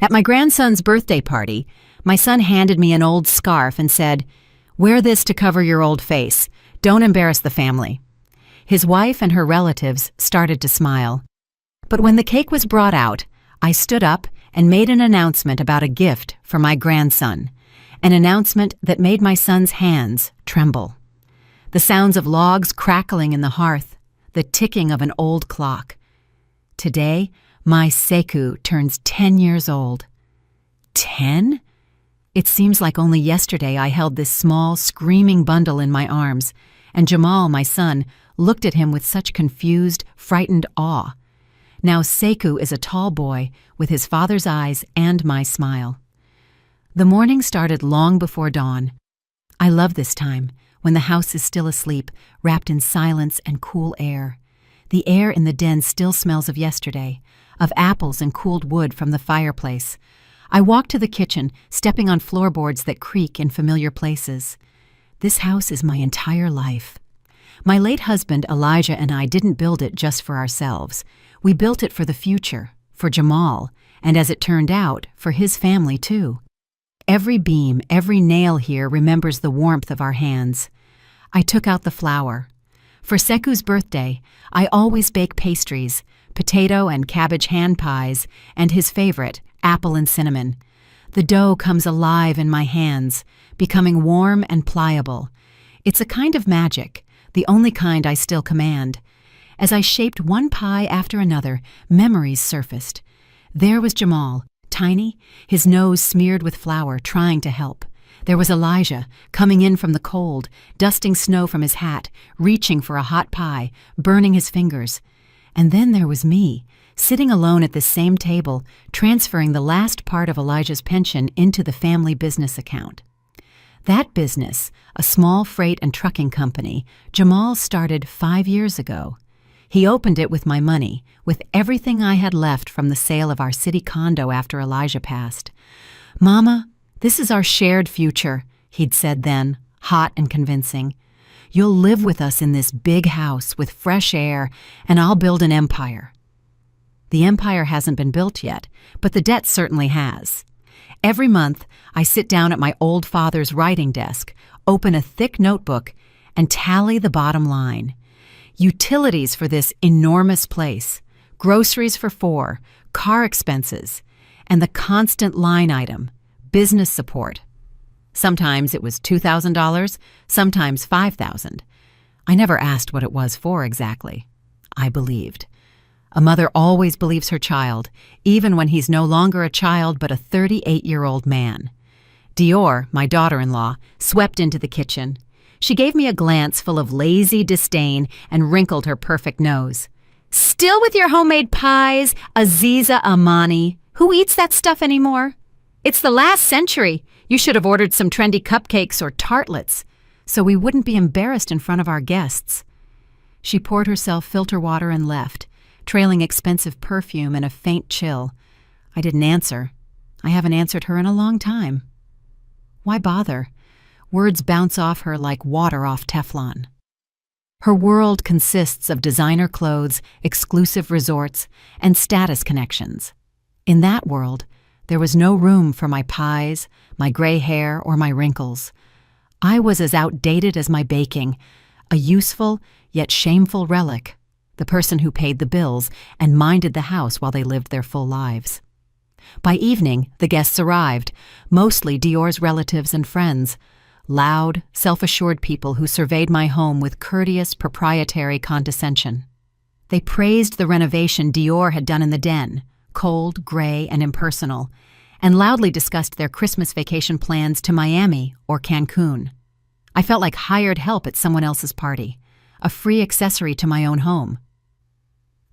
At my grandson's birthday party, my son handed me an old scarf and said, "Wear this to cover your old face. Don't embarrass the family." His wife and her relatives started to smile. But when the cake was brought out, I stood up and made an announcement about a gift for my grandson, an announcement that made my son's hands tremble. The sounds of logs crackling in the hearth, the ticking of an old clock. Today, my Sekou turns 10 years old. 10? It seems like only yesterday I held this small, screaming bundle in my arms, and Jamal, my son, looked at him with such confused, frightened awe. Now Sekou is a tall boy with his father's eyes and my smile. The morning started long before dawn. I love this time, when the house is still asleep, wrapped in silence and cool air. The air in the den still smells of yesterday, of apples and cooled wood from the fireplace. I walk to the kitchen, stepping on floorboards that creak in familiar places. This house is my entire life. My late husband, Elijah, and I didn't build it just for ourselves. We built it for the future, for Jamal, and as it turned out, for his family too. Every beam, every nail here remembers the warmth of our hands. I took out the flour. For Sekou's birthday, I always bake pastries, potato and cabbage hand pies, and his favorite, apple and cinnamon. The dough comes alive in my hands, becoming warm and pliable. It's a kind of magic, the only kind I still command. As I shaped one pie after another, memories surfaced. There was Jamal, tiny, his nose smeared with flour, trying to help. There was Elijah, coming in from the cold, dusting snow from his hat, reaching for a hot pie, burning his fingers. And then there was me, sitting alone at the same table, transferring the last part of Elijah's pension into the family business account. That business, a small freight and trucking company, Jamal started 5 years ago. He opened it with my money, with everything I had left from the sale of our city condo after Elijah passed. "Mama, this is our shared future," he'd said then, hot and convincing. "You'll live with us in this big house with fresh air, and I'll build an empire." The empire hasn't been built yet, but the debt certainly has. Every month, I sit down at my old father's writing desk, open a thick notebook, and tally the bottom line. Utilities for this enormous place, groceries for 4, car expenses, and the constant line item, business support. Sometimes it was $2,000, sometimes $5,000. I never asked what it was for exactly. I believed. A mother always believes her child, even when he's no longer a child but a 38-year-old man. Dior, my daughter-in-law, swept into the kitchen. She gave me a glance full of lazy disdain and wrinkled her perfect nose. "Still with your homemade pies, Aziza Amani? Who eats that stuff anymore? It's the last century. You should have ordered some trendy cupcakes or tartlets, so we wouldn't be embarrassed in front of our guests." She poured herself filter water and left, trailing expensive perfume and a faint chill. I didn't answer. I haven't answered her in a long time. Why bother? Words bounce off her like water off Teflon. Her world consists of designer clothes, exclusive resorts, and status connections. In that world, there was no room for my pies, my gray hair, or my wrinkles. I was as outdated as my baking, a useful yet shameful relic, the person who paid the bills and minded the house while they lived their full lives. By evening, the guests arrived, mostly Dior's relatives and friends, loud, self-assured people who surveyed my home with courteous, proprietary condescension. They praised the renovation Dior had done in the den, cold, gray, and impersonal, and loudly discussed their Christmas vacation plans to Miami or Cancun. I felt like hired help at someone else's party, a free accessory to my own home.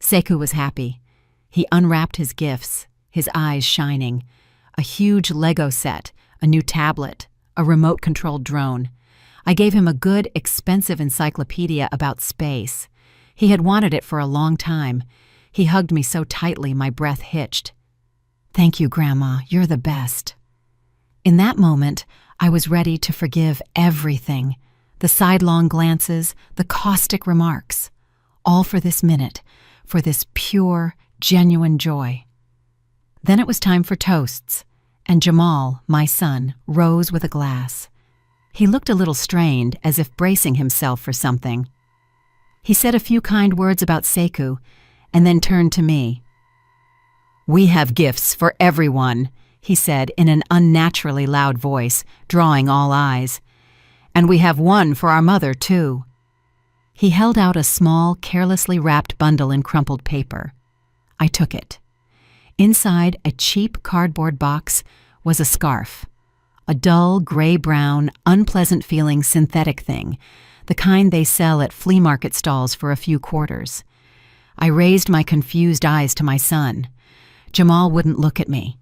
Sekou was happy. He unwrapped his gifts, his eyes shining. A huge Lego set, a new tablet, a remote-controlled drone. I gave him a good, expensive encyclopedia about space. He had wanted it for a long time. He hugged me so tightly my breath hitched. "Thank you, Grandma. You're the best." In that moment, I was ready to forgive everything. The sidelong glances, the caustic remarks. All for this minute, for this pure, genuine joy. Then it was time for toasts, and Jamal, my son, rose with a glass. He looked a little strained, as if bracing himself for something. He said a few kind words about Sekou, and then turned to me. "We have gifts for everyone," he said in an unnaturally loud voice, drawing all eyes. "And we have one for our mother, too." He held out a small, carelessly wrapped bundle in crumpled paper. I took it. Inside a cheap cardboard box was a scarf, a dull, gray-brown, unpleasant-feeling synthetic thing, the kind they sell at flea market stalls for a few quarters. I raised my confused eyes to my son. Jamal wouldn't look at me.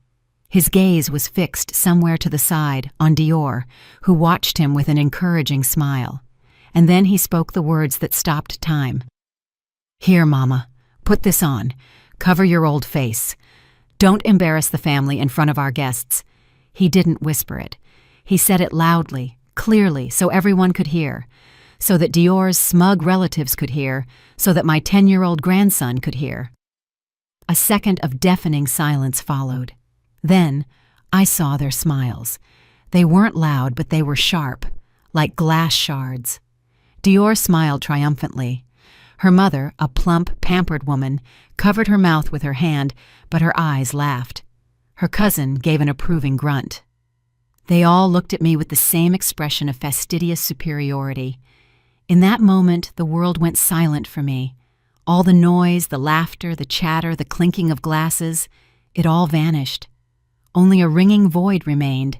His gaze was fixed somewhere to the side, on Dior, who watched him with an encouraging smile. And then he spoke the words that stopped time. "Here, Mama, put this on. Cover your old face. Don't embarrass the family in front of our guests." He didn't whisper it. He said it loudly, clearly, so everyone could hear, so that Dior's smug relatives could hear, so that my 10-year-old grandson could hear. A second of deafening silence followed. Then I saw their smiles. They weren't loud, but they were sharp, like glass shards. Dior smiled triumphantly. Her mother, a plump, pampered woman, covered her mouth with her hand, but her eyes laughed. Her cousin gave an approving grunt. They all looked at me with the same expression of fastidious superiority. In that moment, the world went silent for me. All the noise, the laughter, the chatter, the clinking of glasses, it all vanished. Only a ringing void remained,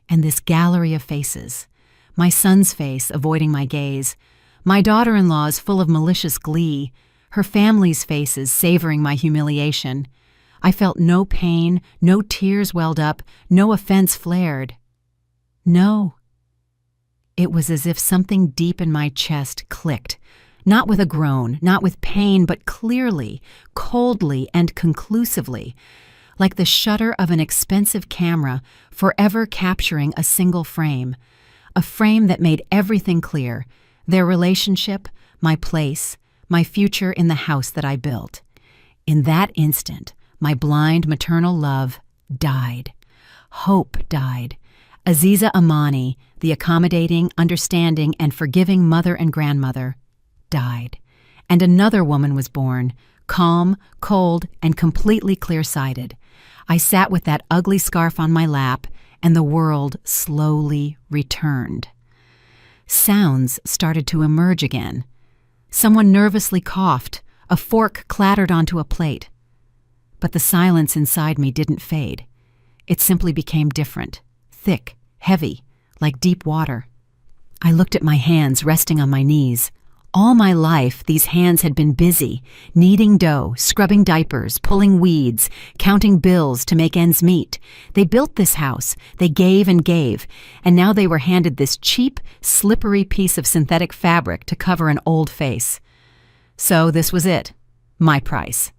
and this gallery of faces. My son's face avoiding my gaze, my daughter-in-law's full of malicious glee, her family's faces savoring my humiliation. I felt no pain, no tears welled up, no offense flared. No. It was as if something deep in my chest clicked, not with a groan, not with pain, but clearly, coldly, and conclusively, like the shutter of an expensive camera forever capturing a single frame, a frame that made everything clear, their relationship, my place, my future in the house that I built. In that instant, my blind maternal love died. Hope died. Aziza Amani, the accommodating, understanding, and forgiving mother and grandmother, died. And another woman was born, calm, cold, and completely clear-sighted. I sat with that ugly scarf on my lap, and the world slowly returned. Sounds started to emerge again. Someone nervously coughed. A fork clattered onto a plate. But the silence inside me didn't fade. It simply became different, thick, heavy, like deep water. I looked at my hands resting on my knees. All my life, these hands had been busy, kneading dough, scrubbing diapers, pulling weeds, counting bills to make ends meet. They built this house, they gave, and now they were handed this cheap, slippery piece of synthetic fabric to cover an old face. So this was it, my price.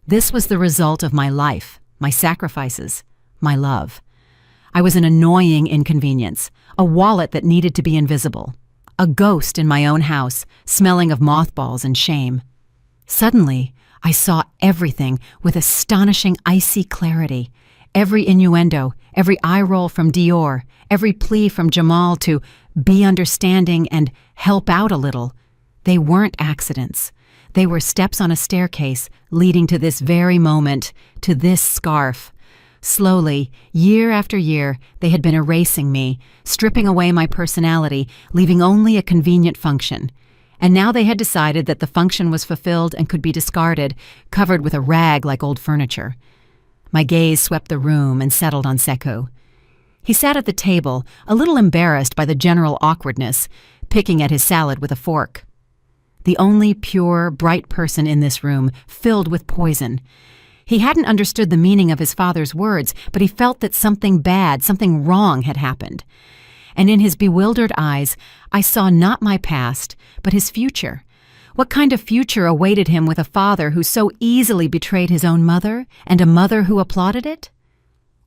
This was the result of my life, my sacrifices, my love. I was an annoying inconvenience, a wallet that needed to be invisible. A ghost in my own house, smelling of mothballs and shame. Suddenly, I saw everything with astonishing icy clarity. Every innuendo, every eye roll from Dior, every plea from Jamal to be understanding and help out a little. They weren't accidents. They were steps on a staircase leading to this very moment, to this scarf. Slowly, year after year, they had been erasing me, stripping away my personality, leaving only a convenient function. And now they had decided that the function was fulfilled and could be discarded, covered with a rag like old furniture. My gaze swept the room and settled on Sekou. He sat at the table, a little embarrassed by the general awkwardness, picking at his salad with a fork. The only pure, bright person in this room, filled with poison. He hadn't understood the meaning of his father's words, but he felt that something bad, something wrong had happened. And in his bewildered eyes, I saw not my past, but his future. What kind of future awaited him with a father who so easily betrayed his own mother, and a mother who applauded it?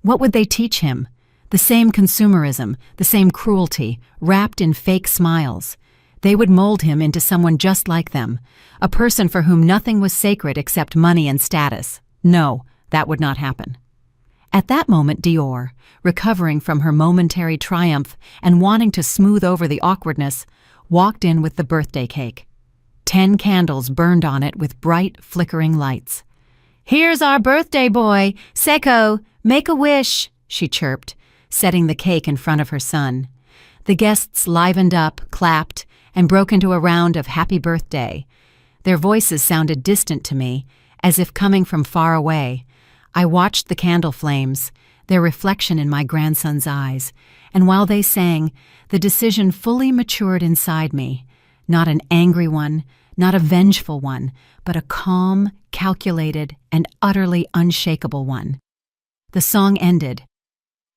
What would they teach him? The same consumerism, the same cruelty, wrapped in fake smiles. They would mold him into someone just like them, a person for whom nothing was sacred except money and status. No, that would not happen. At that moment, Dior, recovering from her momentary triumph and wanting to smooth over the awkwardness, walked in with the birthday cake. 10 candles burned on it with bright, flickering lights. "Here's our birthday boy! Sekou, make a wish!" she chirped, setting the cake in front of her son. The guests livened up, clapped, and broke into a round of happy birthday. Their voices sounded distant to me, as if coming from far away. I watched the candle flames, their reflection in my grandson's eyes, and while they sang, the decision fully matured inside me. Not an angry one, not a vengeful one, but a calm, calculated, and utterly unshakable one. The song ended.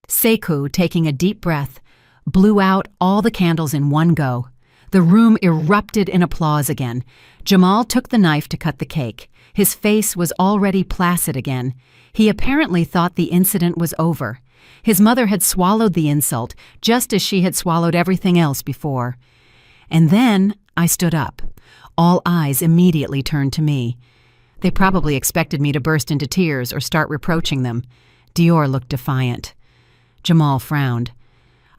Sekou, taking a deep breath, blew out all the candles in one go. The room erupted in applause again. Jamal took the knife to cut the cake. His face was already placid again. He apparently thought the incident was over. His mother had swallowed the insult, just as she had swallowed everything else before. And then I stood up. All eyes immediately turned to me. They probably expected me to burst into tears or start reproaching them. Dior looked defiant. Jamal frowned.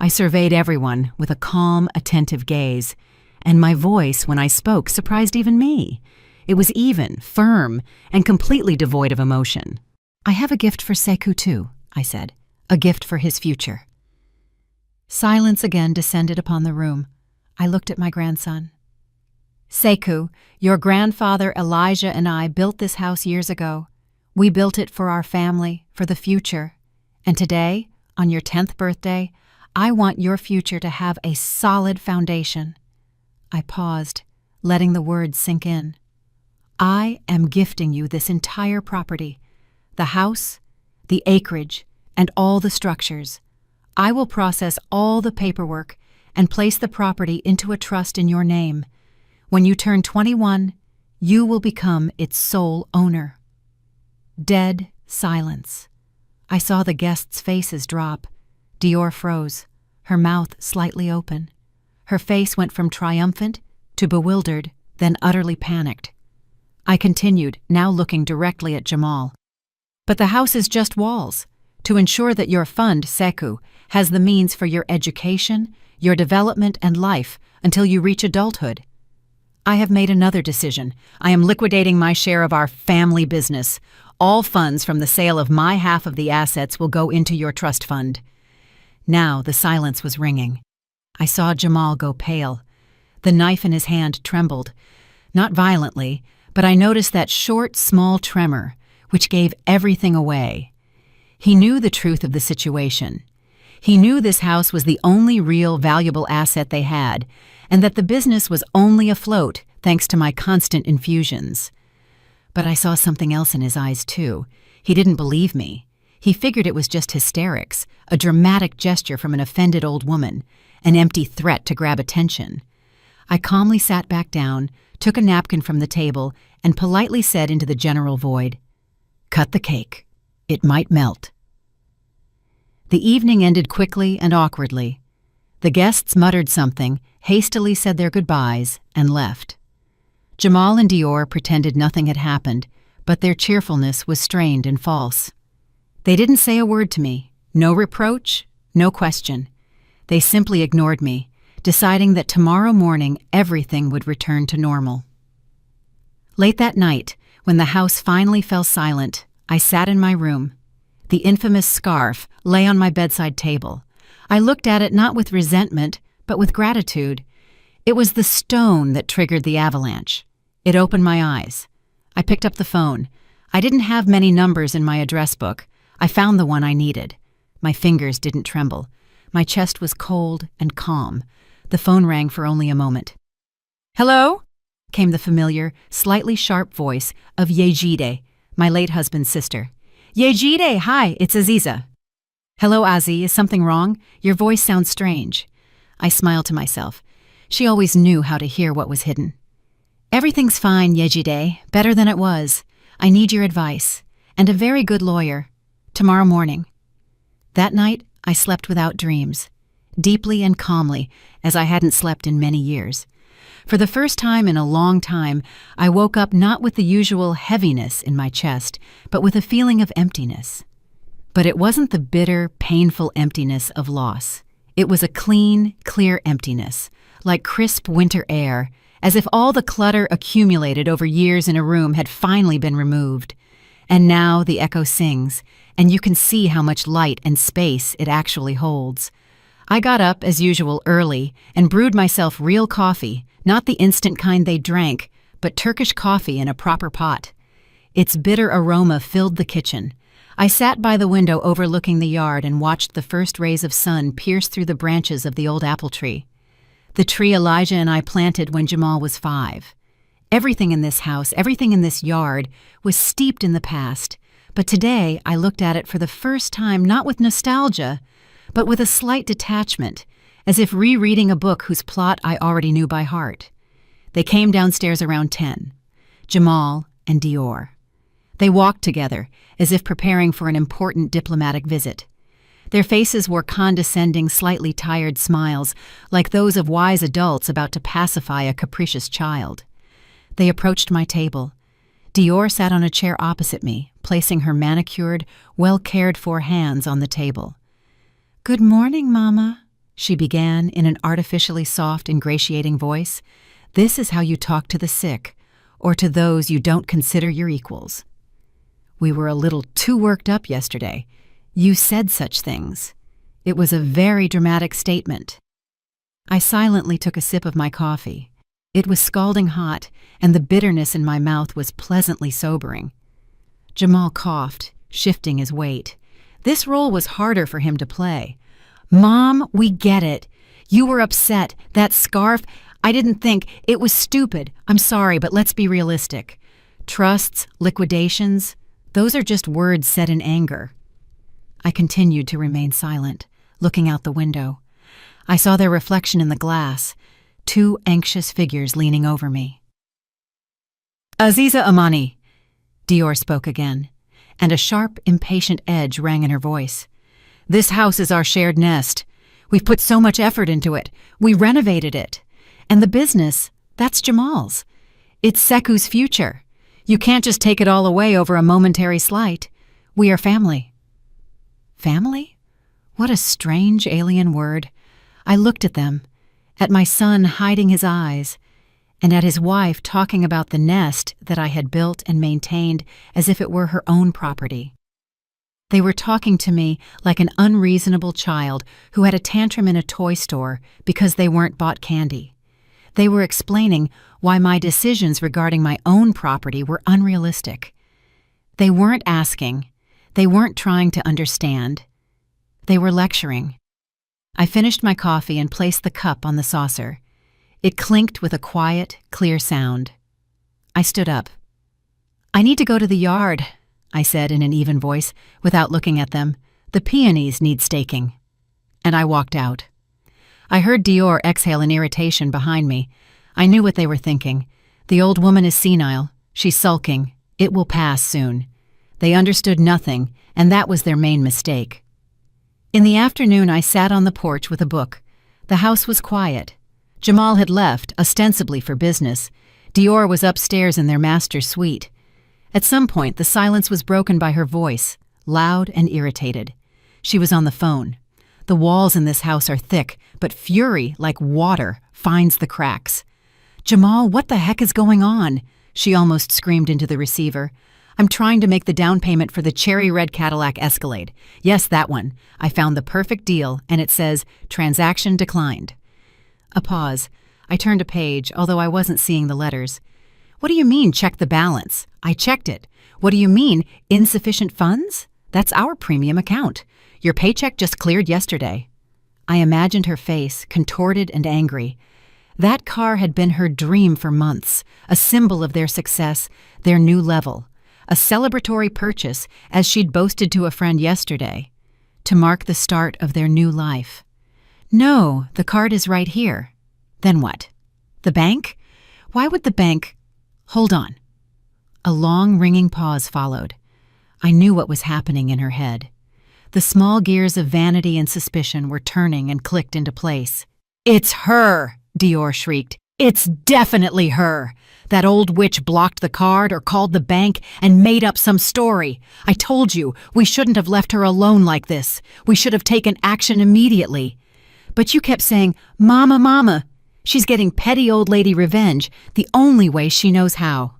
I surveyed everyone with a calm, attentive gaze, and my voice, when I spoke, surprised even me. It was even, firm, and completely devoid of emotion. "I have a gift for Sekou too," I said. "A gift for his future." Silence again descended upon the room. I looked at my grandson. "Sekou, your grandfather Elijah and I built this house years ago. We built it for our family, for the future. And today, on your 10th birthday, I want your future to have a solid foundation." I paused, letting the words sink in. "I am gifting you this entire property, the house, the acreage, and all the structures. I will process all the paperwork and place the property into a trust in your name. When you turn 21, you will become its sole owner." Dead silence. I saw the guests' faces drop. Dior froze, her mouth slightly open. Her face went from triumphant to bewildered, then utterly panicked. I continued, now looking directly at Jamal. "But the house is just walls. To ensure that your fund, Sekou, has the means for your education, your development, and life until you reach adulthood. I have made another decision. I am liquidating my share of our family business. All funds from the sale of my half of the assets will go into your trust fund." Now the silence was ringing. I saw Jamal go pale. The knife in his hand trembled. Not violently, but I noticed that short, small tremor, which gave everything away. He knew the truth of the situation. He knew this house was the only real valuable asset they had, and that the business was only afloat thanks to my constant infusions. But I saw something else in his eyes, too. He didn't believe me. He figured it was just hysterics, a dramatic gesture from an offended old woman, an empty threat to grab attention. I calmly sat back down, took a napkin from the table, and politely said into the general void, "Cut the cake. It might melt." The evening ended quickly and awkwardly. The guests muttered something, hastily said their goodbyes, and left. Jamal and Dior pretended nothing had happened, but their cheerfulness was strained and false. They didn't say a word to me, no reproach, no question. They simply ignored me, deciding that tomorrow morning everything would return to normal. Late that night, when the house finally fell silent, I sat in my room. The infamous scarf lay on my bedside table. I looked at it not with resentment, but with gratitude. It was the stone that triggered the avalanche. It opened my eyes. I picked up the phone. I didn't have many numbers in my address book. I found the one I needed. My fingers didn't tremble. My chest was cold and calm. The phone rang for only a moment. "Hello?" came the familiar, slightly sharp voice of Yejide, my late husband's sister. "Yejide, hi, it's Aziza." "Hello, Azi, is something wrong? Your voice sounds strange." I smiled to myself. She always knew how to hear what was hidden. "Everything's fine, Yejide, better than it was. I need your advice, and a very good lawyer. Tomorrow morning." That night, I slept without dreams, deeply and calmly, as I hadn't slept in many years. For the first time in a long time, I woke up not with the usual heaviness in my chest, but with a feeling of emptiness. But it wasn't the bitter, painful emptiness of loss. It was a clean, clear emptiness, like crisp winter air, as if all the clutter accumulated over years in a room had finally been removed. And now the echo sings, and you can see how much light and space it actually holds. I got up, as usual, early and brewed myself real coffee, not the instant kind they drank, but Turkish coffee in a proper pot. Its bitter aroma filled the kitchen. I sat by the window overlooking the yard and watched the first rays of sun pierce through the branches of the old apple tree. The tree Elijah and I planted when Jamal was 5. Everything in this house, everything in this yard, was steeped in the past, but today I looked at it for the first time not with nostalgia, but with a slight detachment, as if rereading a book whose plot I already knew by heart. They came downstairs around 10, Jamal and Dior. They walked together, as if preparing for an important diplomatic visit. Their faces wore condescending, slightly tired smiles, like those of wise adults about to pacify a capricious child. They approached my table. Dior sat on a chair opposite me, placing her manicured, well-cared-for hands on the table. "Good morning, Mama," she began in an artificially soft, ingratiating voice. "This is how you talk to the sick, or to those you don't consider your equals. We were a little too worked up yesterday. You said such things. It was a very dramatic statement." I silently took a sip of my coffee. It was scalding hot, and the bitterness in my mouth was pleasantly sobering. Jamal coughed, shifting his weight. This role was harder for him to play. "Mom, we get it. You were upset. That scarf, I didn't think. It was stupid. I'm sorry, but let's be realistic. Trusts, liquidations, those are just words said in anger." I continued to remain silent, looking out the window. I saw their reflection in the glass, 2 anxious figures leaning over me. "Aziza Amani," Dior spoke again, and a sharp, impatient edge rang in her voice. "This house is our shared nest. We've put so much effort into it. We renovated it. And the business, that's Jamal's. It's Seku's future. You can't just take it all away over a momentary slight. We are family." Family? What a strange alien word. I looked at them, at my son hiding his eyes, and at his wife talking about the nest that I had built and maintained as if it were her own property. They were talking to me like an unreasonable child who had a tantrum in a toy store because they weren't bought candy. They were explaining why my decisions regarding my own property were unrealistic. They weren't asking. They weren't trying to understand. They were lecturing. I finished my coffee and placed the cup on the saucer. It clinked with a quiet, clear sound. I stood up. "I need to go to the yard," I said in an even voice, without looking at them. "The peonies need staking." And I walked out. I heard Dior exhale in irritation behind me. I knew what they were thinking. The old woman is senile. She's sulking. It will pass soon. They understood nothing, and that was their main mistake. In the afternoon, I sat on the porch with a book. The house was quiet. Jamal had left, ostensibly for business. Dior was upstairs in their master's suite. At some point, the silence was broken by her voice, loud and irritated. She was on the phone. The walls in this house are thick, but fury, like water, finds the cracks. "Jamal, what the heck is going on?" she almost screamed into the receiver. "I'm trying to make the down payment for the cherry red Cadillac Escalade. Yes, that one. I found the perfect deal, and it says, 'Transaction declined.'" A pause. I turned a page, although I wasn't seeing the letters. "What do you mean, check the balance?" "I checked it." "What do you mean, insufficient funds?" "That's our premium account. Your paycheck just cleared yesterday." I imagined her face, contorted and angry. That car had been her dream for months, a symbol of their success, their new level. A celebratory purchase, as she'd boasted to a friend yesterday, to mark the start of their new life. "No, the card is right here." "Then what? The bank? Why would the bank—" "Hold on." A long, ringing pause followed. I knew what was happening in her head. The small gears of vanity and suspicion were turning and clicked into place. "It's her!" Dior shrieked. It's definitely her. That old witch blocked the card or called the bank and made up some story. I told you, we shouldn't have left her alone like this. We should have taken action immediately. But you kept saying, Mama, Mama. She's getting petty old lady revenge, the only way she knows how.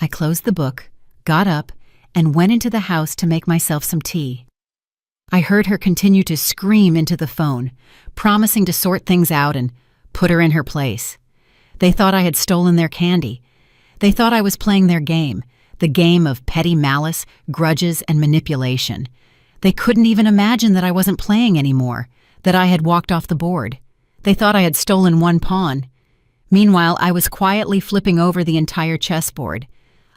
I closed the book, got up, and went into the house to make myself some tea. I heard her continue to scream into the phone, promising to sort things out and put her in her place. They thought I had stolen their candy. They thought I was playing their game, the game of petty malice, grudges, and manipulation. They couldn't even imagine that I wasn't playing anymore, that I had walked off the board. They thought I had stolen one pawn. Meanwhile, I was quietly flipping over the entire chessboard.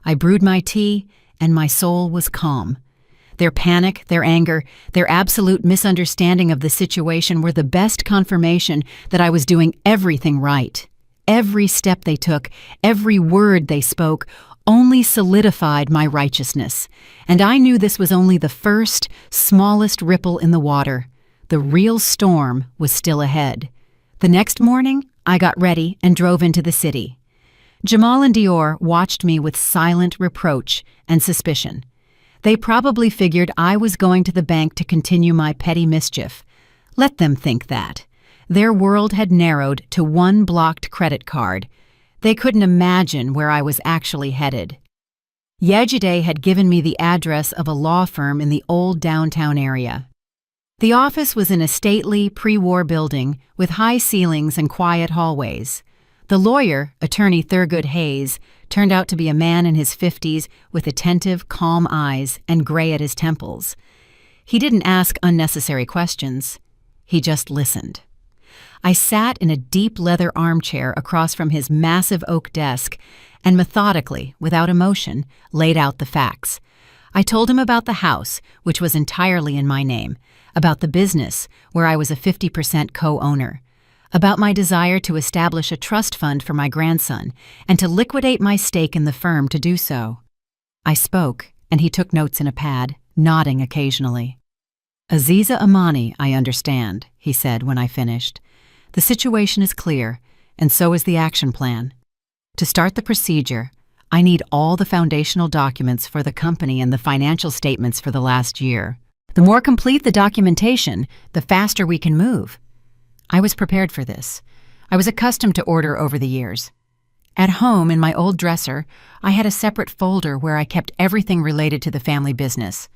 I brewed my tea, and my soul was calm. Their panic, their anger, their absolute misunderstanding of the situation were the best confirmation that I was doing everything right. Every step they took, every word they spoke, only solidified my righteousness. And I knew this was only the first, smallest ripple in the water. The real storm was still ahead. The next morning, I got ready and drove into the city. Jamal and Dior watched me with silent reproach and suspicion. They probably figured I was going to the bank to continue my petty mischief. Let them think that. Their world had narrowed to one blocked credit card. They couldn't imagine where I was actually headed. Yejide had given me the address of a law firm in the old downtown area. The office was in a stately, pre-war building with high ceilings and quiet hallways. The lawyer, attorney Thurgood Hayes, turned out to be a man in his 50s with attentive, calm eyes and gray at his temples. He didn't ask unnecessary questions. He just listened. I sat in a deep leather armchair across from his massive oak desk and methodically, without emotion, laid out the facts. I told him about the house, which was entirely in my name, about the business, where I was a 50% co-owner, about my desire to establish a trust fund for my grandson and to liquidate my stake in the firm to do so. I spoke, and he took notes in a pad, nodding occasionally. Aziza Amani, I understand, he said when I finished. The situation is clear, and so is the action plan. To start the procedure, I need all the foundational documents for the company and the financial statements for the last year. The more complete the documentation, the faster we can move. I was prepared for this. I was accustomed to order over the years. At home, in my old dresser, I had a separate folder where I kept everything related to the family business.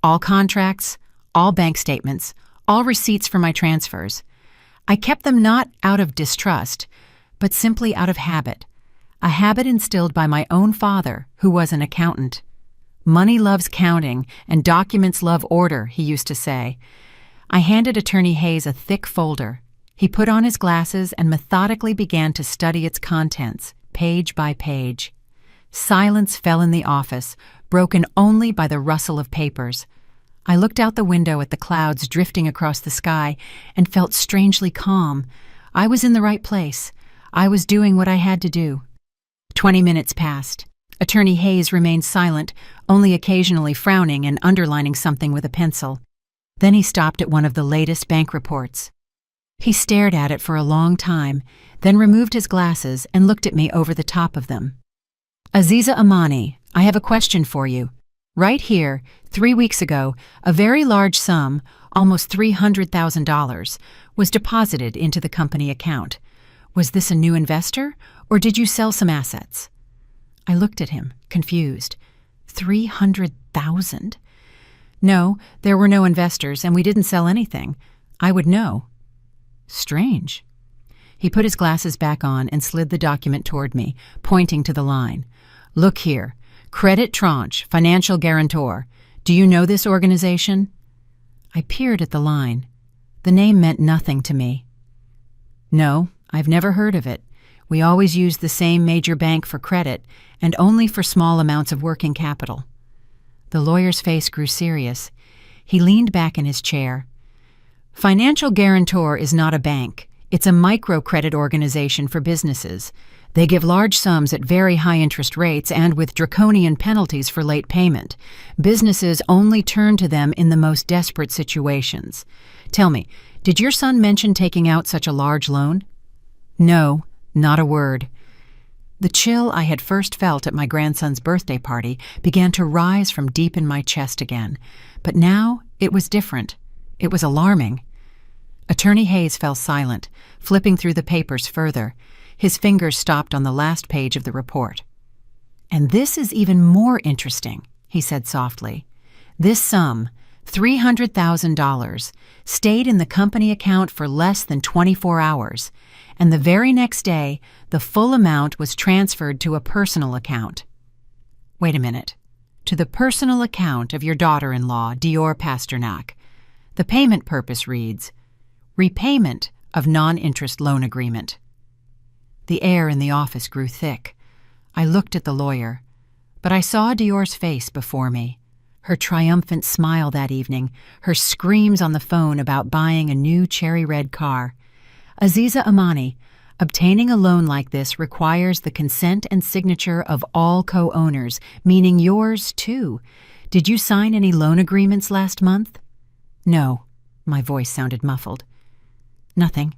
All contracts, all bank statements, all receipts for my transfers. I kept them not out of distrust, but simply out of habit. A habit instilled by my own father, who was an accountant. Money loves counting, and documents love order, he used to say. I handed Attorney Hayes a thick folder. He put on his glasses and methodically began to study its contents, page by page. Silence fell in the office, broken only by the rustle of papers. I looked out the window at the clouds drifting across the sky and felt strangely calm. I was in the right place. I was doing what I had to do. 20 minutes passed. Attorney Hayes remained silent, only occasionally frowning and underlining something with a pencil. Then he stopped at one of the latest bank reports. He stared at it for a long time, then removed his glasses and looked at me over the top of them. Aziza Amani, I have a question for you. Right here, 3 weeks ago, a very large sum, almost $300,000, was deposited into the company account. Was this a new investor, or did you sell some assets? I looked at him, confused. 300,000? No, there were no investors, and we didn't sell anything. I would know. Strange. He put his glasses back on and slid the document toward me, pointing to the line. Look here. Credit Tranche, Financial Guarantor. Do you know this organization? I peered at the line. The name meant nothing to me. No, I've never heard of it. We always use the same major bank for credit, and only for small amounts of working capital. The lawyer's face grew serious. He leaned back in his chair. Financial Guarantor is not a bank. It's a microcredit organization for businesses. They give large sums at very high interest rates and with draconian penalties for late payment. Businesses only turn to them in the most desperate situations. Tell me, did your son mention taking out such a large loan? No, Not a word. The chill I had first felt at my grandson's birthday party began to rise from deep in my chest again, but now it was different. It was alarming. Attorney Hayes fell silent, flipping through the papers further. His fingers stopped on the last page of the report. "And this is even more interesting," he said softly. "This sum, $300,000, stayed in the company account for less than 24 hours, and the very next day, the full amount was transferred to a personal account." Wait a minute. To the personal account of your daughter-in-law, Dior Pasternak. The payment purpose reads, repayment of non-interest loan agreement. The air in the office grew thick. I looked at the lawyer, but I saw Dior's face before me. Her triumphant smile that evening, her screams on the phone about buying a new cherry-red car. Aziza Amani, obtaining a loan like this requires the consent and signature of all co-owners, meaning yours too. Did you sign any loan agreements last month? No. My voice sounded muffled. Nothing.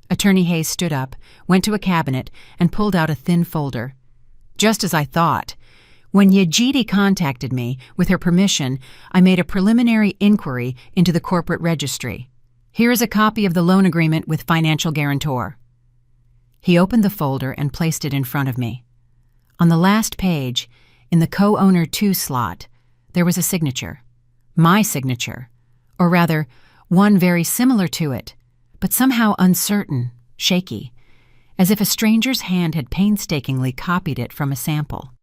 Attorney Hayes stood up, went to a cabinet, and pulled out a thin folder. Just as I thought. When Yejidi contacted me, with her permission, I made a preliminary inquiry into the corporate registry. Here is a copy of the loan agreement with financial guarantor. He opened the folder and placed it in front of me. On the last page, in the co-owner 2 slot, there was a signature. My signature. Or rather, one very similar to it, but somehow uncertain, shaky, as if a stranger's hand had painstakingly copied it from a sample.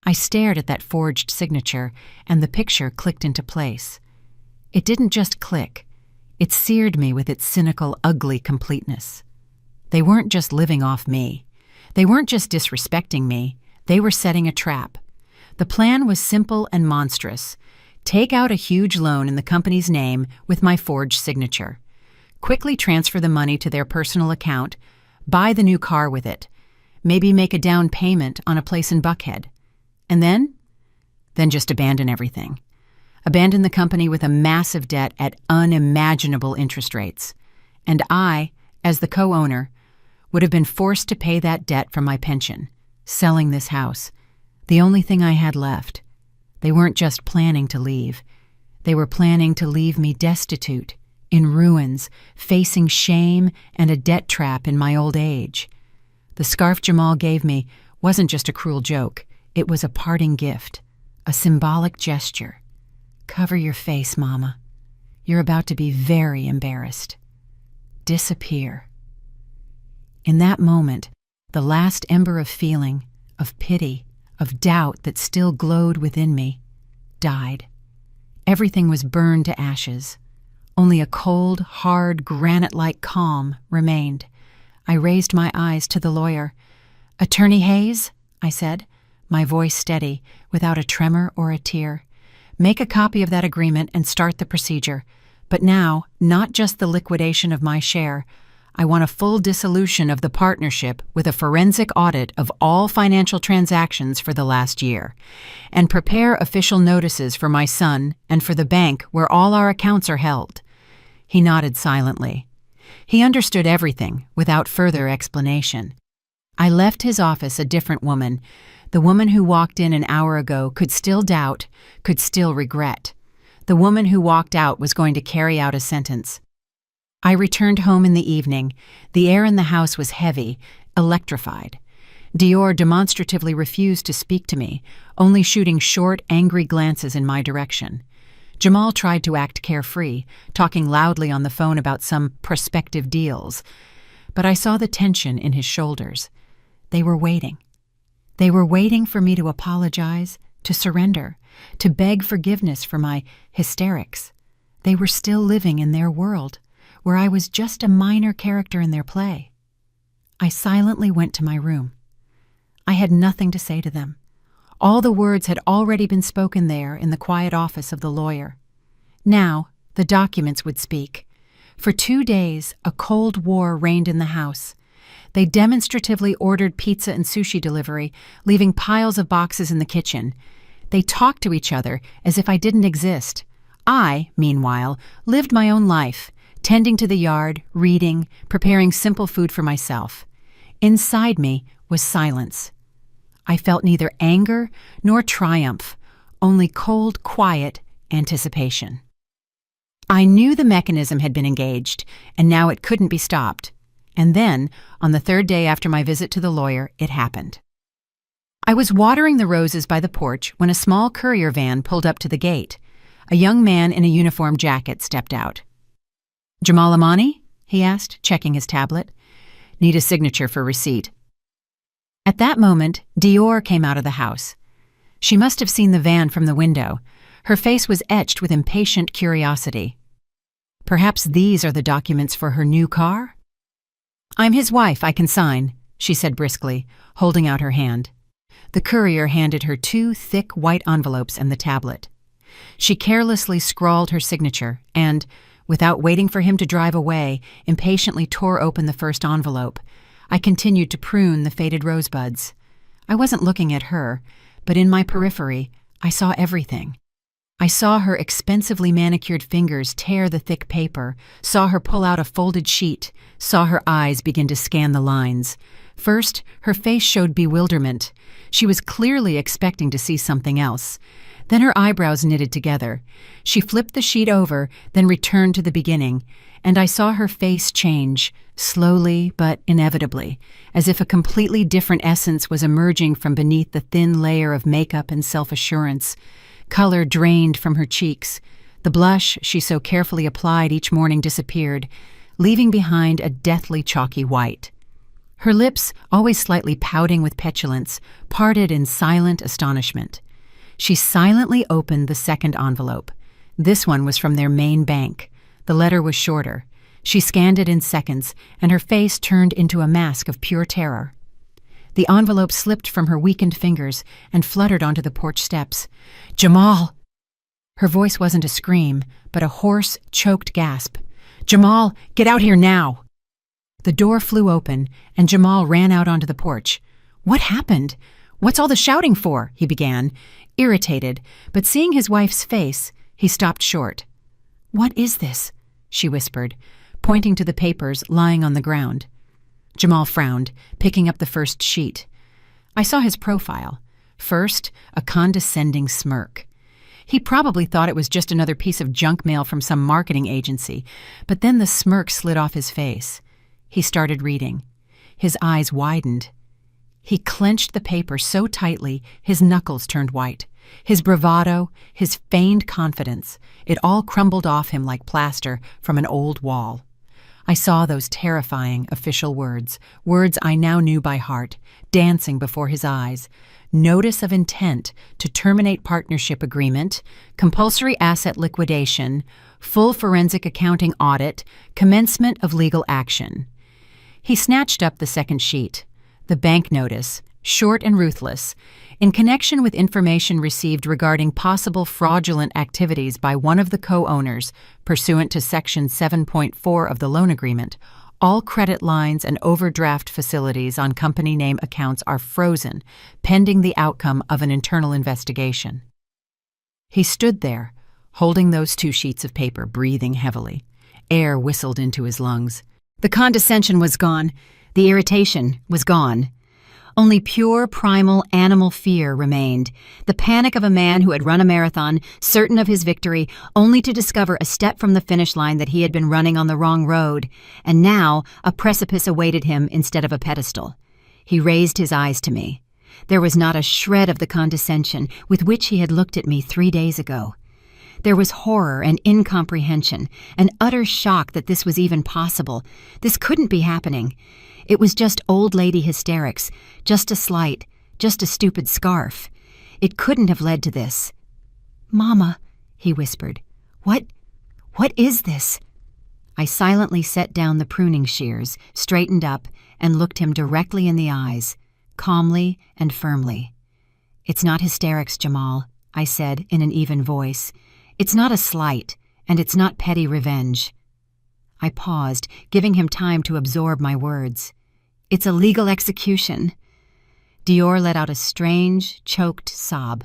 I stared at that forged signature, and the picture clicked into place. It didn't just click. It seared me with its cynical, ugly completeness. They weren't just living off me. They weren't just disrespecting me. They were setting a trap. The plan was simple and monstrous. Take out a huge loan in the company's name with my forged signature. Quickly transfer the money to their personal account, buy the new car with it, maybe make a down payment on a place in Buckhead. And then just abandon everything. Abandon the company with a massive debt at unimaginable interest rates. And I, as the co-owner, would have been forced to pay that debt from my pension, selling this house, the only thing I had left. They weren't just planning to leave. They were planning to leave me destitute, in ruins, facing shame and a debt trap in my old age. The scarf Jamal gave me wasn't just a cruel joke. It was a parting gift, a symbolic gesture. Cover your face, Mama. You're about to be very embarrassed. Disappear. In that moment, the last ember of feeling, of pity, of doubt that still glowed within me, died. Everything was burned to ashes. Only a cold, hard, granite-like calm remained. I raised my eyes to the lawyer. "Attorney Hayes," I said, my voice steady, without a tremor or a tear. "Make a copy of that agreement and start the procedure. But now, not just the liquidation of my share. I want a full dissolution of the partnership with a forensic audit of all financial transactions for the last year. And prepare official notices for my son and for the bank where all our accounts are held." He nodded silently. He understood everything without further explanation. I left his office a different woman. The woman who walked in an hour ago could still doubt, could still regret. The woman who walked out was going to carry out a sentence. I returned home in the evening. The air in the house was heavy, electrified. Dior demonstratively refused to speak to me, only shooting short, angry glances in my direction. Jamal tried to act carefree, talking loudly on the phone about some prospective deals. But I saw the tension in his shoulders. They were waiting. They were waiting for me to apologize, to surrender, to beg forgiveness for my hysterics. They were still living in their world, where I was just a minor character in their play. I silently went to my room. I had nothing to say to them. All the words had already been spoken there in the quiet office of the lawyer. Now, the documents would speak. For 2 days, a cold war reigned in the house. They demonstratively ordered pizza and sushi delivery, leaving piles of boxes in the kitchen. They talked to each other as if I didn't exist. I, meanwhile, lived my own life, tending to the yard, reading, preparing simple food for myself. Inside me was silence. I felt neither anger nor triumph, only cold, quiet anticipation. I knew the mechanism had been engaged, and now it couldn't be stopped. And then, on the third day after my visit to the lawyer, it happened. I was watering the roses by the porch when a small courier van pulled up to the gate. A young man in a uniform jacket stepped out. "Jamal Amani?" he asked, checking his tablet. "Need a signature for receipt." At that moment, Dior came out of the house. She must have seen the van from the window. Her face was etched with impatient curiosity. "Perhaps these are the documents for her new car?" "I'm his wife, I can sign," she said briskly, holding out her hand. The courier handed her 2 thick white envelopes and the tablet. She carelessly scrawled her signature and, without waiting for him to drive away, impatiently tore open the first envelope. I continued to prune the faded rosebuds. I wasn't looking at her, but in my periphery, I saw everything. I saw her expensively manicured fingers tear the thick paper, saw her pull out a folded sheet, saw her eyes begin to scan the lines. First, her face showed bewilderment. She was clearly expecting to see something else. Then her eyebrows knitted together. She flipped the sheet over, then returned to the beginning, and I saw her face change, slowly but inevitably, as if a completely different essence was emerging from beneath the thin layer of makeup and self-assurance. Color drained from her cheeks. The blush she so carefully applied each morning disappeared, leaving behind a deathly chalky white. Her lips, always slightly pouting with petulance, parted in silent astonishment. She silently opened the second envelope. This one was from their main bank. The letter was shorter. She scanned it in seconds, and her face turned into a mask of pure terror. The envelope slipped from her weakened fingers and fluttered onto the porch steps. "Jamal!" Her voice wasn't a scream, but a hoarse, choked gasp. "Jamal, get out here now!" The door flew open, and Jamal ran out onto the porch. "What happened? What's all the shouting for?" he began, irritated, but seeing his wife's face, he stopped short. "What is this?" she whispered, pointing to the papers lying on the ground. Jamal frowned, picking up the first sheet. I saw his profile. First, a condescending smirk. He probably thought it was just another piece of junk mail from some marketing agency, but then the smirk slid off his face. He started reading. His eyes widened. He clenched the paper so tightly his knuckles turned white. His bravado, his feigned confidence, it all crumbled off him like plaster from an old wall. I saw those terrifying official words I now knew by heart, dancing before his eyes. Notice of intent to terminate partnership agreement, compulsory asset liquidation, full forensic accounting audit, commencement of legal action. He snatched up the second sheet. The bank notice, short and ruthless, in connection with information received regarding possible fraudulent activities by one of the co-owners, pursuant to Section 7.4 of the loan agreement, all credit lines and overdraft facilities on company name accounts are frozen, pending the outcome of an internal investigation. He stood there, holding those 2 sheets of paper, breathing heavily. Air whistled into his lungs. The condescension was gone. The irritation was gone. Only pure, primal, animal fear remained, the panic of a man who had run a marathon, certain of his victory, only to discover a step from the finish line that he had been running on the wrong road, and now a precipice awaited him instead of a pedestal. He raised his eyes to me. There was not a shred of the condescension with which he had looked at me 3 days ago. There was horror and incomprehension, an utter shock that this was even possible. This couldn't be happening. It was just old lady hysterics, just a slight, just a stupid scarf. It couldn't have led to this. "Mama," he whispered, What is this?" I silently set down the pruning shears, straightened up, and looked him directly in the eyes, calmly and firmly. "It's not hysterics, Jamal," I said in an even voice. "It's not a slight, and it's not petty revenge." I paused, giving him time to absorb my words. "It's a legal execution." Dior let out a strange, choked sob.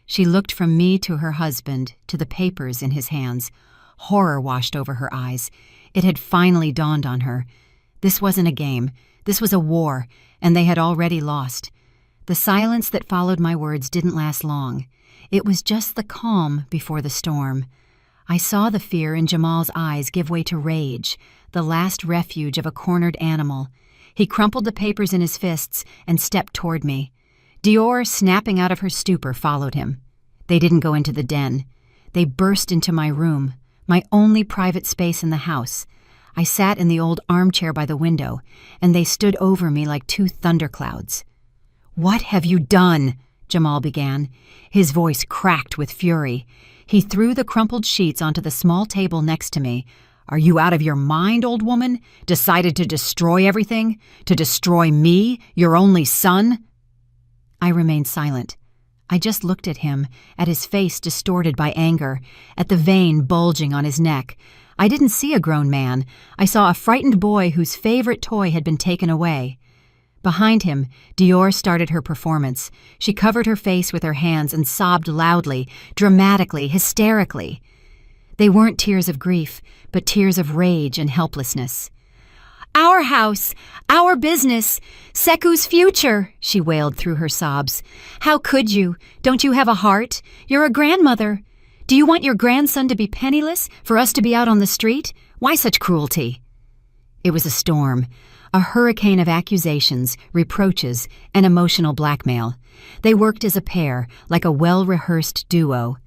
She looked from me to her husband, to the papers in his hands. Horror washed over her eyes. It had finally dawned on her. This wasn't a game. This was a war, and they had already lost. The silence that followed my words didn't last long. It was just the calm before the storm. I saw the fear in Jamal's eyes give way to rage, the last refuge of a cornered animal. He crumpled the papers in his fists and stepped toward me. Dior, snapping out of her stupor, followed him. They didn't go into the den. They burst into my room, my only private space in the house. I sat in the old armchair by the window, and they stood over me like two thunderclouds. "What have you done?" Jamal began. His voice cracked with fury. He threw the crumpled sheets onto the small table next to me. "Are you out of your mind, old woman? Decided to destroy everything? To destroy me, your only son?" I remained silent. I just looked at him, at his face distorted by anger, at the vein bulging on his neck. I didn't see a grown man. I saw a frightened boy whose favorite toy had been taken away. Behind him, Dior started her performance. She covered her face with her hands and sobbed loudly, dramatically, hysterically. They weren't tears of grief, but tears of rage and helplessness. "Our house, our business, Seku's future," she wailed through her sobs. "How could you? Don't you have a heart? You're a grandmother. Do you want your grandson to be penniless, for us to be out on the street? Why such cruelty?" It was a storm, a hurricane of accusations, reproaches, and emotional blackmail. They worked as a pair, like a well-rehearsed duo.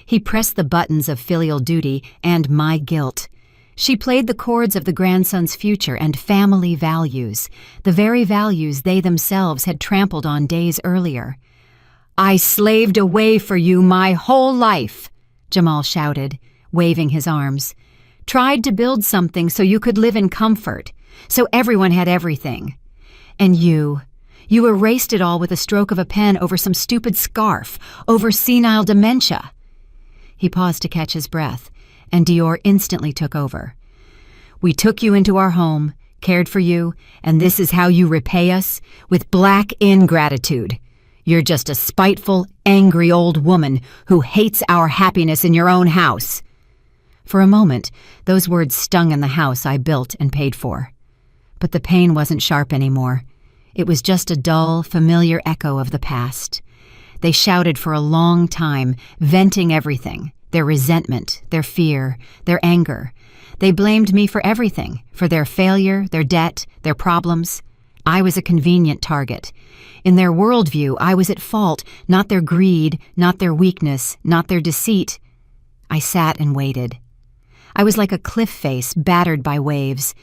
He pressed the buttons of filial duty and my guilt. She played the chords of the grandson's future and family values, the very values they themselves had trampled on days earlier. "I slaved away for you my whole life," Jamal shouted, waving his arms. "Tried to build something so you could live in comfort, so everyone had everything. And you erased it all with a stroke of a pen over some stupid scarf, over senile dementia." He paused to catch his breath, and Dior instantly took over. "We took you into our home, cared for you, and this is how you repay us? With black ingratitude. You're just a spiteful, angry old woman who hates our happiness in your own house." For a moment, those words stung in the house I built and paid for. But the pain wasn't sharp anymore. It was just a dull, familiar echo of the past. They shouted for a long time, venting everything, their resentment, their fear, their anger. They blamed me for everything, for their failure, their debt, their problems. I was a convenient target. In their worldview, I was at fault, not their greed, not their weakness, not their deceit. I sat and waited. I was like a cliff face battered by waves.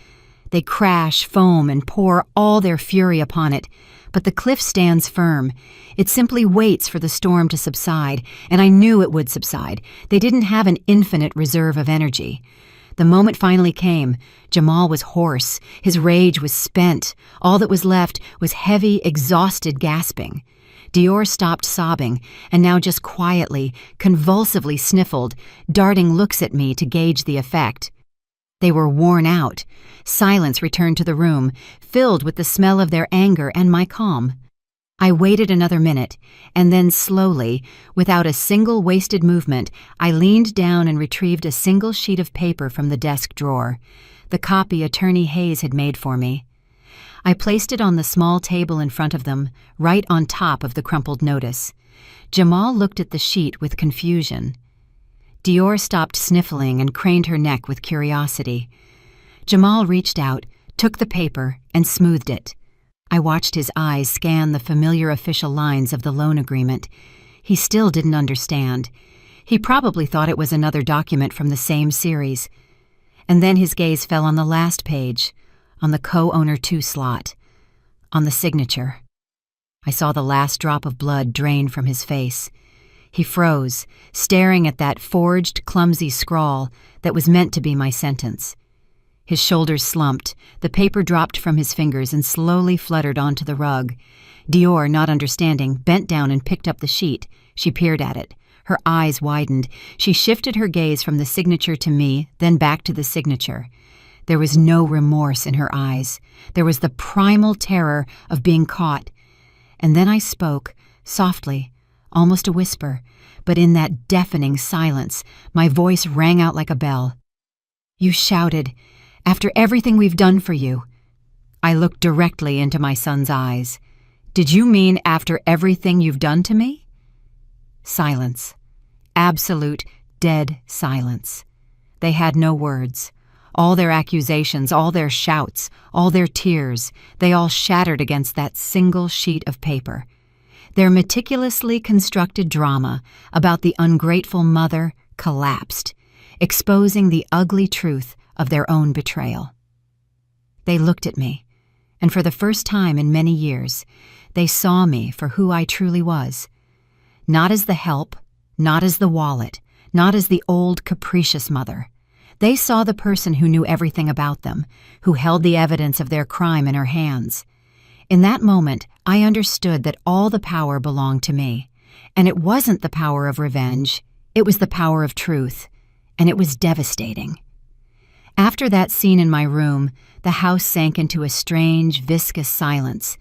They crash, foam, and pour all their fury upon it, but the cliff stands firm. It simply waits for the storm to subside, and I knew it would subside. They didn't have an infinite reserve of energy. The moment finally came. Jamal was hoarse. His rage was spent. All that was left was heavy, exhausted gasping. Dior stopped sobbing, and now just quietly, convulsively sniffled, darting looks at me to gauge the effect. They were worn out. Silence returned to the room, filled with the smell of their anger and my calm. I waited another minute, and then slowly, without a single wasted movement, I leaned down and retrieved a single sheet of paper from the desk drawer, the copy Attorney Hayes had made for me. I placed it on the small table in front of them, right on top of the crumpled notice. Jamal looked at the sheet with confusion. Dior stopped sniffling and craned her neck with curiosity. Jamal reached out, took the paper, and smoothed it. I watched his eyes scan the familiar official lines of the loan agreement. He still didn't understand. He probably thought it was another document from the same series. And then his gaze fell on the last page, on the co-owner 2 slot, on the signature. I saw the last drop of blood drain from his face. He froze, staring at that forged, clumsy scrawl that was meant to be my sentence. His shoulders slumped, the paper dropped from his fingers and slowly fluttered onto the rug. Dior, not understanding, bent down and picked up the sheet. She peered at it. Her eyes widened. She shifted her gaze from the signature to me, then back to the signature. There was no remorse in her eyes. There was the primal terror of being caught. And then I spoke, softly, almost a whisper, but in that deafening silence, my voice rang out like a bell. "You shouted, 'After everything we've done for you, I looked directly into my son's eyes. "Did you mean after everything you've done to me?" Silence. Absolute, dead silence. They had no words. All their accusations, all their shouts, all their tears, they all shattered against that single sheet of paper. Their meticulously constructed drama about the ungrateful mother collapsed, exposing the ugly truth of their own betrayal. They looked at me, and for the first time in many years, they saw me for who I truly was. Not as the help, not as the wallet, not as the old capricious mother. They saw the person who knew everything about them, who held the evidence of their crime in her hands. In that moment, I understood that all the power belonged to me, and it wasn't the power of revenge, it was the power of truth, and it was devastating. After that scene in my room, the house sank into a strange, viscous silence.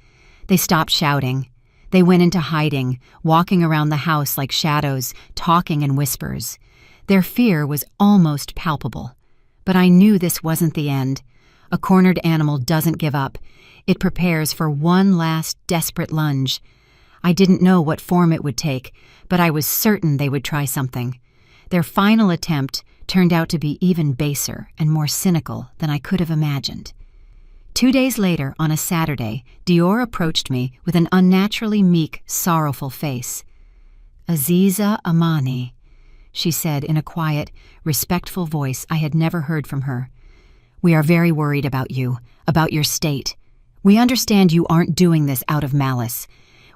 They stopped shouting. They went into hiding, walking around the house like shadows, talking in whispers. Their fear was almost palpable. But I knew this wasn't the end. A cornered animal doesn't give up. It prepares for one last desperate lunge. I didn't know what form it would take, but I was certain they would try something. Their final attempt turned out to be even baser and more cynical than I could have imagined. 2 days later, on a Saturday, Dior approached me with an unnaturally meek, sorrowful face. "Aziza Amani," she said in a quiet, respectful voice I had never heard from her. "We are very worried about you, about your state. We understand you aren't doing this out of malice.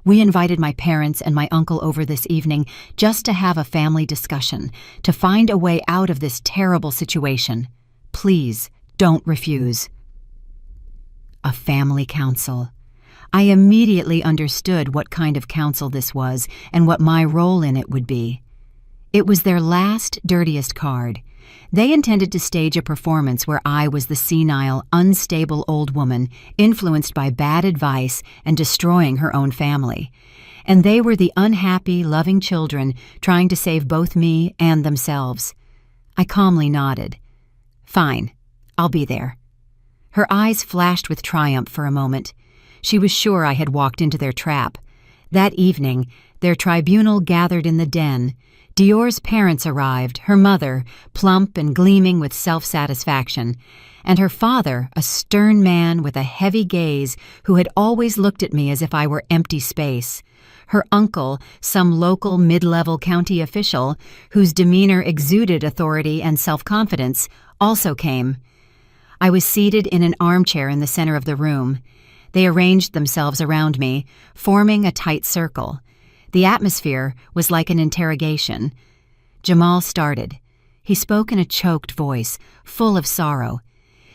We invited my parents and my uncle over this evening just to have a family discussion, to find a way out of this terrible situation. Please, don't refuse." A family council. I immediately understood what kind of council this was and what my role in it would be. It was their last, dirtiest card. They intended to stage a performance where I was the senile, unstable old woman influenced by bad advice and destroying her own family. And they were the unhappy, loving children trying to save both me and themselves. I calmly nodded. "Fine, I'll be there." Her eyes flashed with triumph for a moment. She was sure I had walked into their trap. That evening, their tribunal gathered in the den. Dior's parents arrived, her mother, plump and gleaming with self-satisfaction, and her father, a stern man with a heavy gaze who had always looked at me as if I were empty space. Her uncle, some local mid-level county official, whose demeanor exuded authority and self-confidence, also came. I was seated in an armchair in the center of the room. They arranged themselves around me, forming a tight circle. The atmosphere was like an interrogation. Jamal started. He spoke in a choked voice, full of sorrow.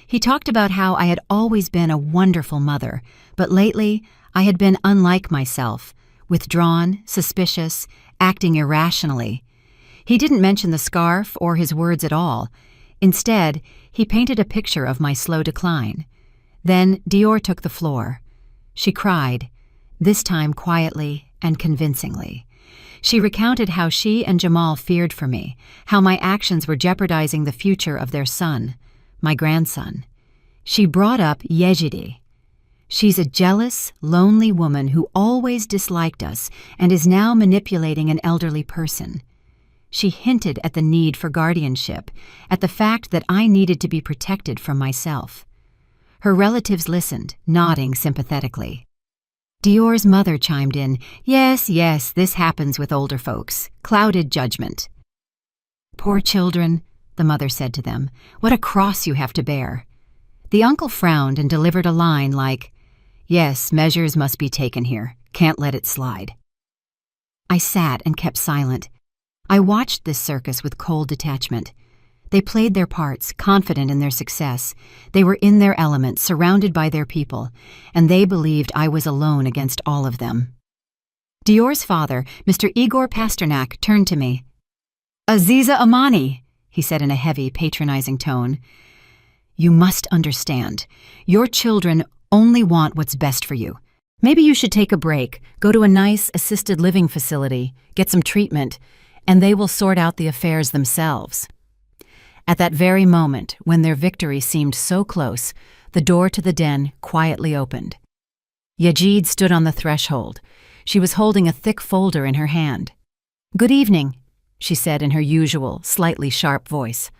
He talked about how I had always been a wonderful mother, but lately I had been unlike myself, withdrawn, suspicious, acting irrationally. He didn't mention the scarf or his words at all. Instead, he painted a picture of my slow decline. Then Dior took the floor. She cried, this time quietly and convincingly. She recounted how she and Jamal feared for me, how my actions were jeopardizing the future of their son, my grandson. She brought up Yejide. She's a jealous, lonely woman who always disliked us and is now manipulating an elderly person. She hinted at the need for guardianship, at the fact that I needed to be protected from myself. Her relatives listened, nodding sympathetically. Dior's mother chimed in, yes, this happens with older folks. Clouded judgment. Poor children, the mother said to them. What a cross you have to bear. The uncle frowned and delivered a line like, yes, measures must be taken here. Can't let it slide. I sat and kept silent. I watched this circus with cold detachment. They played their parts, confident in their success. They were in their element, surrounded by their people, and they believed I was alone against all of them. Dior's father, Mr. Igor Pasternak, turned to me. Aziza Amani, he said in a heavy, patronizing tone. You must understand. Your children only want what's best for you. Maybe you should take a break, go to a nice assisted living facility, get some treatment, and they will sort out the affairs themselves. At that very moment, when their victory seemed so close, the door to the den quietly opened. Yejide stood on the threshold. She was holding a thick folder in her hand. "Good evening," she said in her usual, slightly sharp voice.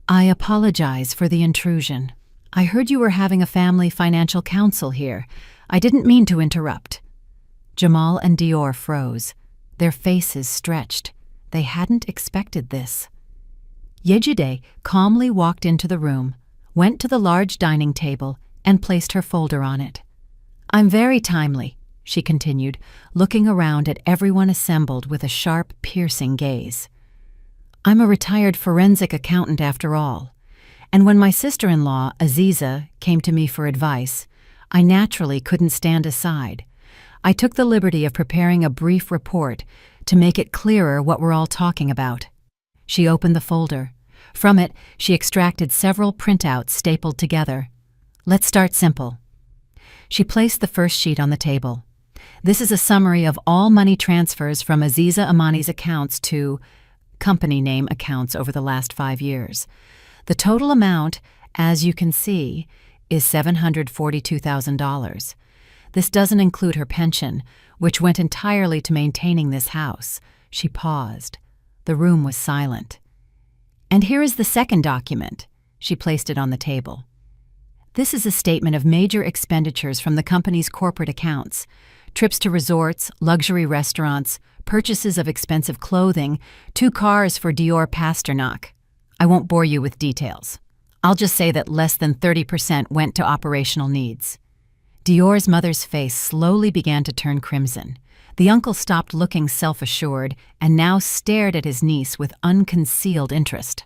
"I apologize for the intrusion. I heard you were having a family financial council here. I didn't mean to interrupt." Jamal and Dior froze. Their faces stretched. They hadn't expected this. Yejide calmly walked into the room, went to the large dining table, and placed her folder on it. "I'm very timely," she continued, looking around at everyone assembled with a sharp, piercing gaze. "I'm a retired forensic accountant after all, and when my sister-in-law, Aziza, came to me for advice, I naturally couldn't stand aside. I took the liberty of preparing a brief report to make it clearer what we're all talking about." She opened the folder. From it, she extracted several printouts stapled together. "Let's start simple." She placed the first sheet on the table. "This is a summary of all money transfers from Aziza Amani's accounts to company name accounts over the last 5 years. The total amount, as you can see, is $742,000. This doesn't include her pension, which went entirely to maintaining this house." She paused. The room was silent. "And here is the second document." She placed it on the table. "This is a statement of major expenditures from the company's corporate accounts. Trips to resorts, luxury restaurants, purchases of expensive clothing, 2 cars for Dior Pasternak. I won't bore you with details. I'll just say that less than 30% went to operational needs." Dior's mother's face slowly began to turn crimson. The uncle stopped looking self-assured and now stared at his niece with unconcealed interest.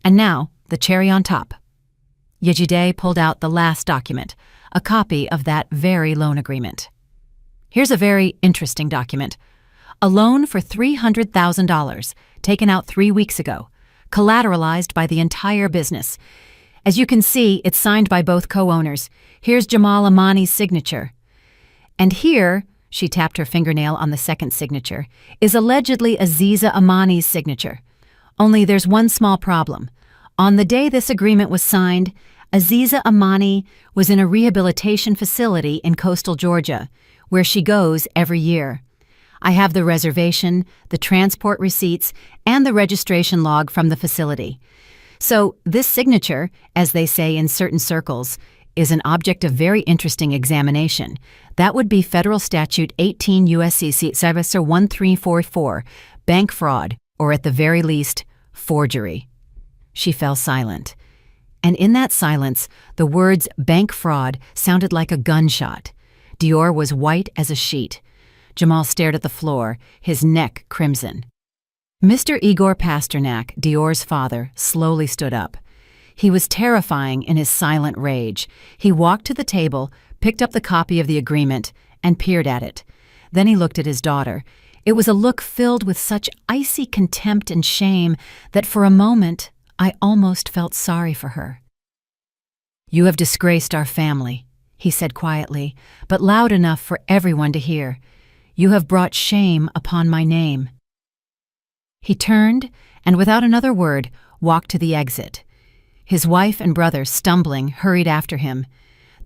"And now, the cherry on top." Yejide pulled out the last document, a copy of that very loan agreement. "Here's a very interesting document. A loan for $300,000, taken out 3 weeks ago, collateralized by the entire business. As you can see, it's signed by both co-owners. Here's Jamal Amani's signature. And here," she tapped her fingernail on the second signature, "is allegedly Aziza Amani's signature. Only there's one small problem. On the day this agreement was signed, Aziza Amani was in a rehabilitation facility in coastal Georgia, where she goes every year. I have the reservation, the transport receipts, and the registration log from the facility. So this signature, as they say in certain circles, is an object of very interesting examination. That would be Federal Statute 18 U.S.C. 1344, bank fraud, or at the very least, forgery." She fell silent. And in that silence, the words bank fraud sounded like a gunshot. Dior was white as a sheet. Jamal stared at the floor, his neck crimson. Mr. Igor Pasternak, Dior's father, slowly stood up. He was terrifying in his silent rage. He walked to the table, picked up the copy of the agreement, and peered at it. Then he looked at his daughter. It was a look filled with such icy contempt and shame that for a moment I almost felt sorry for her. "You have disgraced our family," he said quietly, but loud enough for everyone to hear. "You have brought shame upon my name." He turned and, without another word, walked to the exit. His wife and brother, stumbling, hurried after him.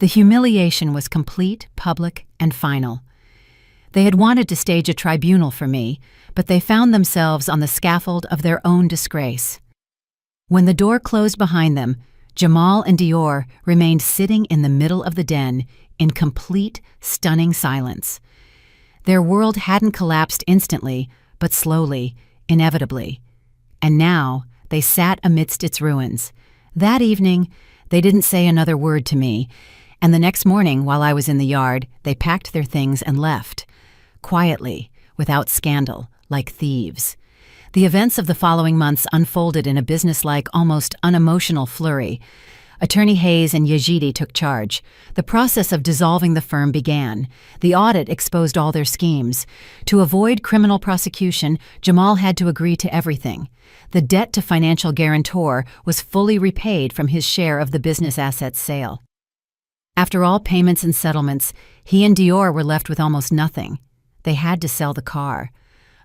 The humiliation was complete, public, and final. They had wanted to stage a tribunal for me, but they found themselves on the scaffold of their own disgrace. When the door closed behind them, Jamal and Dior remained sitting in the middle of the den in complete, stunning silence. Their world hadn't collapsed instantly, but slowly, inevitably. And now they sat amidst its ruins. That evening, they didn't say another word to me, and the next morning, while I was in the yard, they packed their things and left. Quietly, without scandal, like thieves. The events of the following months unfolded in a businesslike, almost unemotional flurry. Attorney Hayes and Yejide took charge. The process of dissolving the firm began. The audit exposed all their schemes. To avoid criminal prosecution, Jamal had to agree to everything. The debt to financial guarantor was fully repaid from his share of the business assets sale. After all payments and settlements, he and Dior were left with almost nothing. They had to sell the car.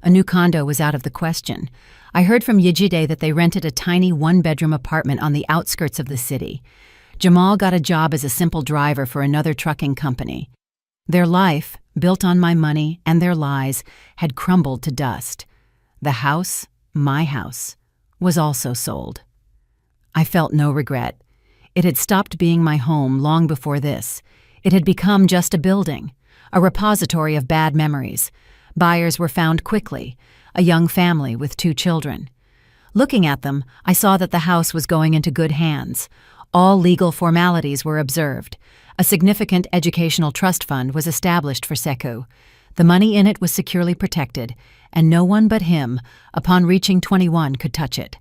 A new condo was out of the question. I heard from Yejide that they rented a tiny one-bedroom apartment on the outskirts of the city. Jamal got a job as a simple driver for another trucking company. Their life, built on my money and their lies, had crumbled to dust. The house, my house, was also sold. I felt no regret. It had stopped being my home long before this. It had become just a building, a repository of bad memories. Buyers were found quickly, a young family with 2 children. Looking at them, I saw that the house was going into good hands. All legal formalities were observed. A significant educational trust fund was established for Sekou. The money in it was securely protected, and no one but him, upon reaching 21, could touch it.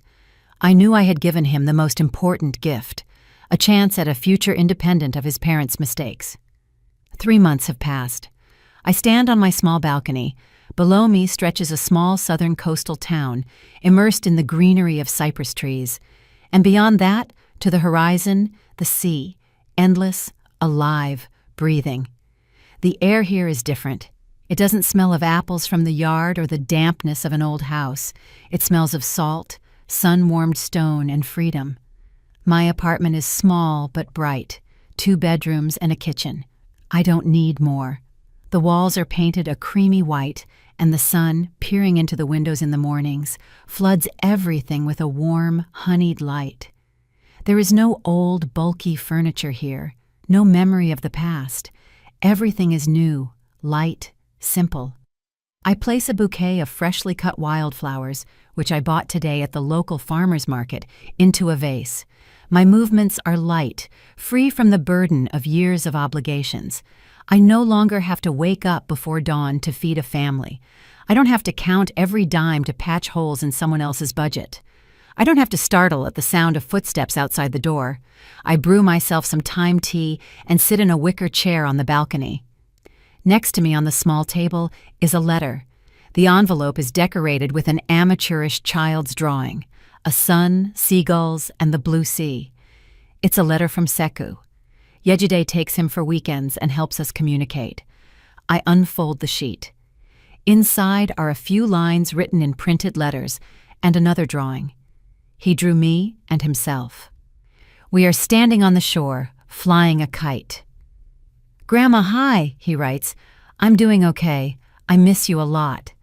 I knew I had given him the most important gift, a chance at a future independent of his parents' mistakes. 3 months have passed. I stand on my small balcony. Below me stretches a small southern coastal town, immersed in the greenery of cypress trees. And beyond that, to the horizon, the sea, endless, alive, breathing. The air here is different. It doesn't smell of apples from the yard or the dampness of an old house. It smells of salt, sun-warmed stone, and freedom. My apartment is small but bright, 2 bedrooms and a kitchen. I don't need more. The walls are painted a creamy white, and the sun, peering into the windows in the mornings, floods everything with a warm, honeyed light. There is no old, bulky furniture here, no memory of the past. Everything is new, light, simple. I place a bouquet of freshly cut wildflowers, which I bought today at the local farmer's market, into a vase. My movements are light, free from the burden of years of obligations. I no longer have to wake up before dawn to feed a family. I don't have to count every dime to patch holes in someone else's budget. I don't have to startle at the sound of footsteps outside the door. I brew myself some thyme tea and sit in a wicker chair on the balcony. Next to me on the small table is a letter. The envelope is decorated with an amateurish child's drawing, a sun, seagulls, and the blue sea. It's a letter from Sekou. Yejide takes him for weekends and helps us communicate. I unfold the sheet. Inside are a few lines written in printed letters and another drawing. He drew me and himself. We are standing on the shore, flying a kite. "Grandma, hi," he writes. "I'm doing okay. I miss you a lot.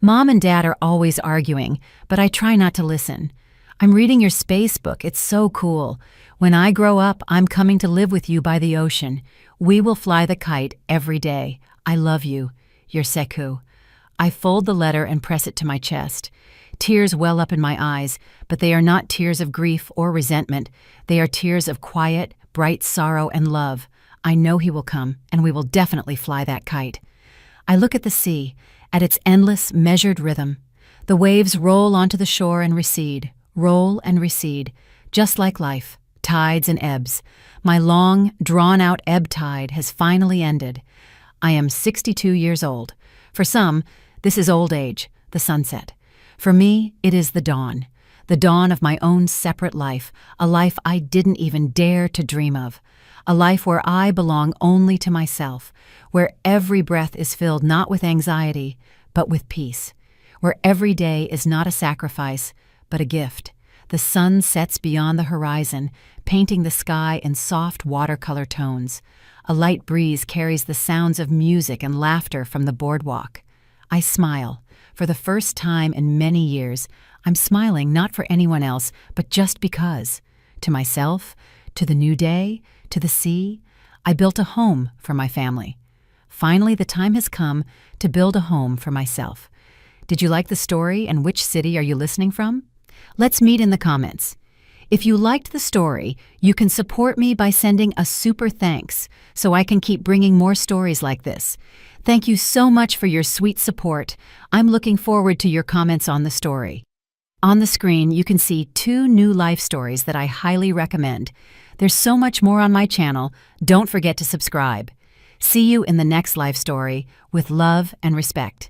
Mom and Dad are always arguing, but I try not to listen. I'm reading your space book. It's so cool. When I grow up, I'm coming to live with you by the ocean. We will fly the kite every day. I love you. Your Sekou." I fold the letter and press it to my chest. Tears well up in my eyes, but they are not tears of grief or resentment. They are tears of quiet, bright sorrow and love. I know he will come, and we will definitely fly that kite. I look at the sea, at its endless, measured rhythm. The waves roll onto the shore and recede, roll and recede, just like life, tides and ebbs. My long, drawn-out ebb tide has finally ended. I am 62 years old. For some, this is old age, the sunset. For me, it is the dawn of my own separate life, a life I didn't even dare to dream of, a life where I belong only to myself, where every breath is filled not with anxiety, but with peace, where every day is not a sacrifice, but a gift. The sun sets beyond the horizon, painting the sky in soft watercolor tones. A light breeze carries the sounds of music and laughter from the boardwalk. I smile. For the first time in many years, I'm smiling not for anyone else, but just because. To myself, to the new day, to the sea. I built a home for my family. Finally, the time has come to build a home for myself. Did you like the story, and which city are you listening from? Let's meet in the comments. If you liked the story, you can support me by sending a super thanks so I can keep bringing more stories like this. Thank you so much for your sweet support. I'm looking forward to your comments on the story. On the screen, you can see 2 new life stories that I highly recommend. There's so much more on my channel. Don't forget to subscribe. See you in the next life story with love and respect.